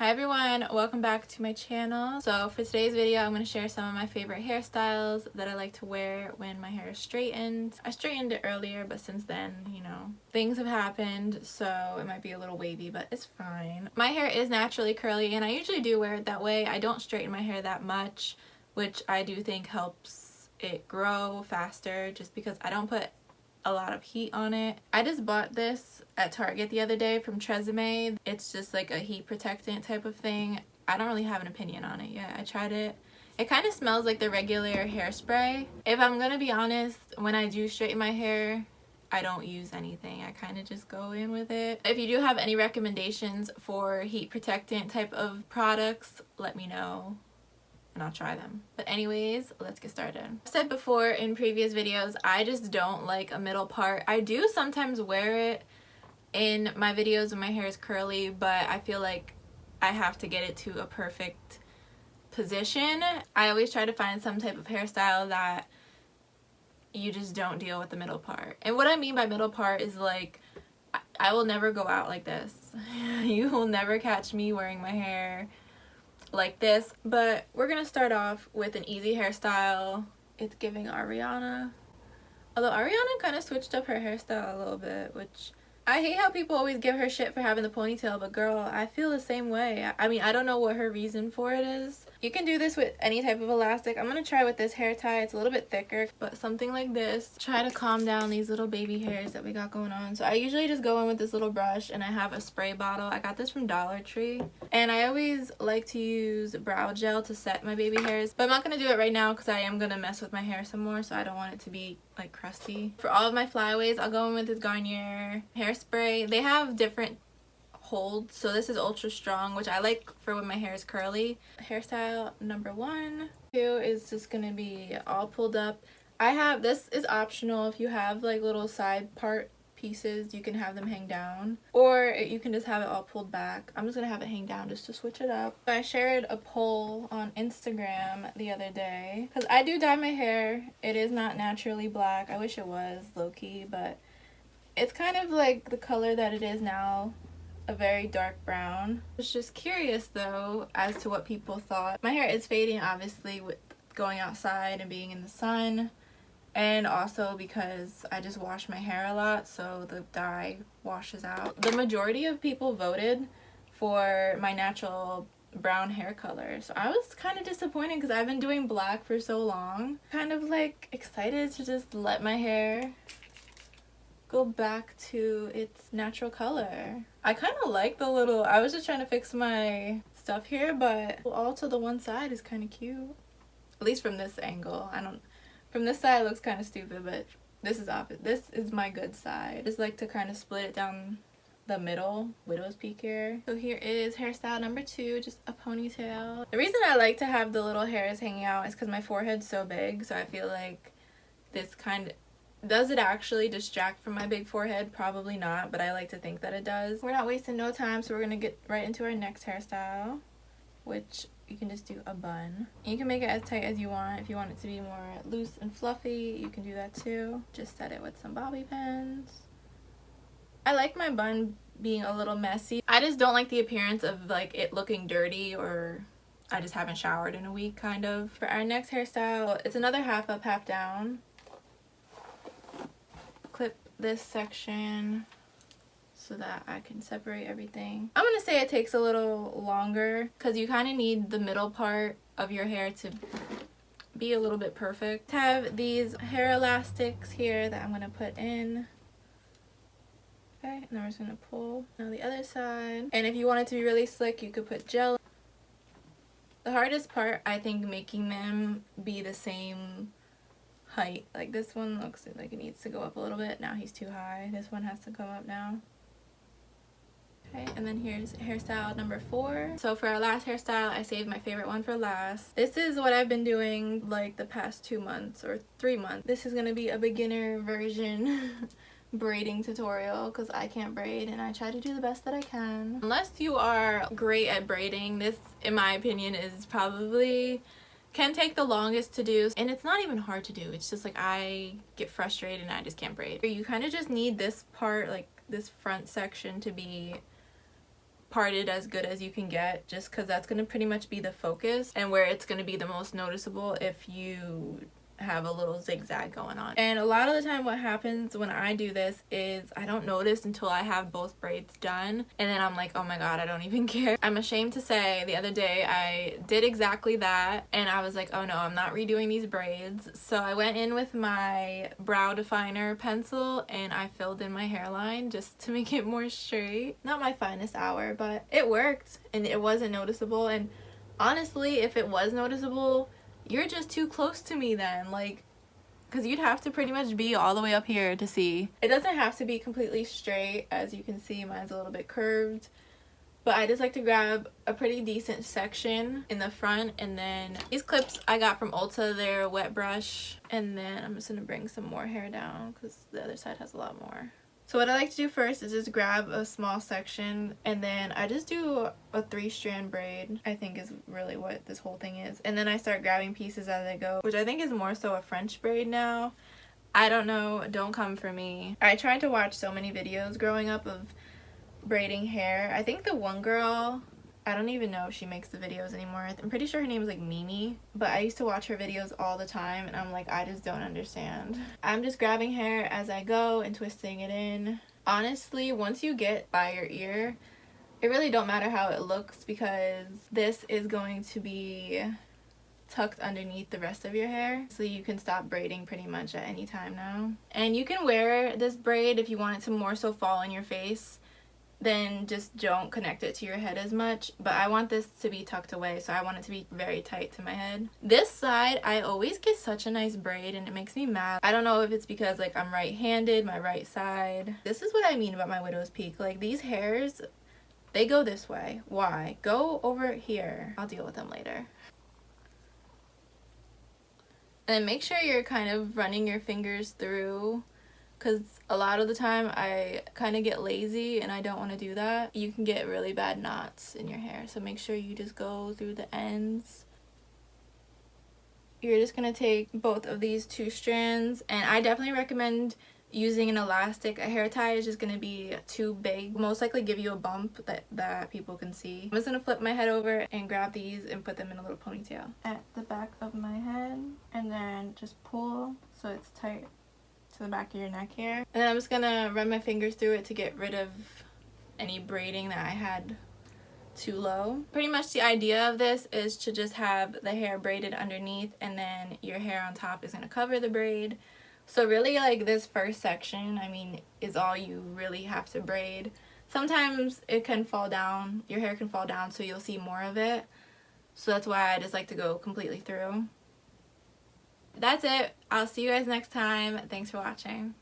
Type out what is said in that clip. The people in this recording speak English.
Hi everyone, welcome back to my channel. So for today's video, I'm going to share some of my favorite hairstyles that I like to wear when my hair is straightened. I straightened it earlier, but since then, things have happened, so it might be a little wavy, but it's fine. My hair is naturally curly, and I usually do wear it that way. I don't straighten my hair that much, which I do think helps it grow faster, just because I don't put a lot of heat on it. I just bought this at Target the other day from Tresemme. It's just like a heat protectant type of thing. I don't really have an opinion on it yet. I tried it. It kind of smells like the regular hairspray. If I'm gonna be honest, when I do straighten my hair, I don't use anything. I kind of just go in with it. If you do have any recommendations for heat protectant type of products, let me know and I'll try them. But anyways, let's get started. I've said before in previous videos, I just don't like a middle part. I do sometimes wear it in my videos when my hair is curly, but I feel like I have to get it to a perfect position. I always try to find some type of hairstyle that you just don't deal with the middle part. And what I mean by middle part is like, I will never go out like this. You will never catch me wearing my hair like this. But we're gonna start off with an easy hairstyle. It's giving Ariana, although Ariana kind of switched up her hairstyle a little bit, which I hate how people always give her shit for having the ponytail, but girl, I feel the same way. I mean, I don't know what her reason for it is. You can do this with any type of elastic. I'm gonna try with this hair tie. It's a little bit thicker, but something like this. Try to calm down these little baby hairs that we got going on. So I usually just go in with this little brush, and I have a spray bottle. I got this from Dollar Tree, and I always like to use brow gel to set my baby hairs, but I'm not gonna do it right now because I am gonna mess with my hair some more, so I don't want it to be like crusty. For all of my flyaways, I'll go in with this Garnier hairspray. They have different holds, so this is ultra strong, which I like for when my hair is curly. Hairstyle number 1 is just gonna be all pulled up. This is optional. If you have like little side part pieces, you can have them hang down, or you can just have it all pulled back. I'm just gonna have it hang down just to switch it up. I shared a poll on Instagram the other day because I do dye my hair. It is not naturally black. I wish it was, low-key, but it's kind of like the color that it is now, a very dark brown. I was just curious though as to what people thought. My hair is fading, obviously, with going outside and being in the sun, and also because I just wash my hair a lot, so the dye washes out. The majority of people voted for my natural brown hair color, so I was kind of disappointed because I've been doing black for so long. Kind of like excited to just let my hair go back to its natural color. I kind of like the little, I was just trying to fix my stuff here, but all to the one side is kind of cute, at least from this angle. From this side it looks kind of stupid, but this is my good side. I just like to kind of split it down the middle, widow's peak here. So here is hairstyle number 2, just a ponytail. The reason I like to have the little hairs hanging out is because my forehead's so big, so I feel like this kind of, does it actually distract from my big forehead? Probably not, but I like to think that it does. We're not wasting no time, so we're gonna get right into our next hairstyle, which you can just do a bun. You can make it as tight as you want. If you want it to be more loose and fluffy, you can do that too. Just set it with some bobby pins. I like my bun being a little messy. I just don't like the appearance of like it looking dirty, or I just haven't showered in a week, kind of. For our next hairstyle, it's another half up, half down. Clip this section so that I can separate everything. I'm gonna say it takes a little longer because you kind of need the middle part of your hair to be a little bit perfect. I have these hair elastics here that I'm gonna put in. Okay, and then we're just gonna pull on the other side. And if you want it to be really slick, you could put gel. The hardest part, I think, making them be the same height. Like this one looks like it needs to go up a little bit. Now he's too high. This one has to come up now. Okay, and then here's hairstyle number 4. So for our last hairstyle, I saved my favorite one for last. This is what I've been doing like the past 2 months or 3 months. This is gonna be a beginner version braiding tutorial because I can't braid, and I try to do the best that I can. Unless you are great at braiding, this, in my opinion, is probably can take the longest to do, and it's not even hard to do. It's just like I get frustrated and I just can't braid. You kind of just need this part, like this front section, to be parted as good as you can get, just because that's going to pretty much be the focus and where it's going to be the most noticeable if you have a little zigzag going on. And a lot of the time what happens when I do this is I don't notice until I have both braids done, and then I'm like, oh my god, I don't even care. I'm ashamed to say the other day I did exactly that, and I was like, oh no, I'm not redoing these braids. So I went in with my brow definer pencil and I filled in my hairline just to make it more straight. Not my finest hour, but it worked and it wasn't noticeable. And honestly, if it was noticeable, you're just too close to me then, like, because you'd have to pretty much be all the way up here to see. It doesn't have to be completely straight. As you can see, mine's a little bit curved, but I just like to grab a pretty decent section in the front. And then these clips I got from Ulta, they're a wet brush, and then I'm just gonna bring some more hair down because the other side has a lot more. So what I like to do first is just grab a small section, and then I just do a 3-strand braid, I think is really what this whole thing is. And then I start grabbing pieces as I go, which I think is more so a French braid now. I don't know, don't come for me. I tried to watch so many videos growing up of braiding hair. I think the one girl, I don't even know if she makes the videos anymore. I'm pretty sure her name is like Mimi, but I used to watch her videos all the time and I'm like, I just don't understand. I'm just grabbing hair as I go and twisting it in. Honestly, once you get by your ear, it really don't matter how it looks because this is going to be tucked underneath the rest of your hair, so you can stop braiding pretty much at any time now. And you can wear this braid if you want it to more so fall on your face, then just don't connect it to your head as much. But I want this to be tucked away, so I want it to be very tight to my head. This side, I always get such a nice braid and it makes me mad. I don't know if it's because like I'm right-handed, my right side. This is what I mean about my widow's peak. Like these hairs, they go this way. Why? Go over here. I'll deal with them later. And make sure you're kind of running your fingers through, because a lot of the time I kind of get lazy and I don't want to do that. You can get really bad knots in your hair, so make sure you just go through the ends. You're just going to take both of these 2 strands, and I definitely recommend using an elastic. A hair tie is just going to be too big, most likely give you a bump that people can see. I'm just going to flip my head over and grab these and put them in a little ponytail at the back of my head, and then just pull so it's tight to the back of your neck here. And then I'm just gonna run my fingers through it to get rid of any braiding that I had too low. Pretty much the idea of this is to just have the hair braided underneath, and then your hair on top is gonna cover the braid. So really, like, this first section, I mean, is all you really have to braid. Sometimes it can fall down, your hair can fall down, so you'll see more of it. So that's why I just like to go completely through. That's it. I'll see you guys next time. Thanks for watching.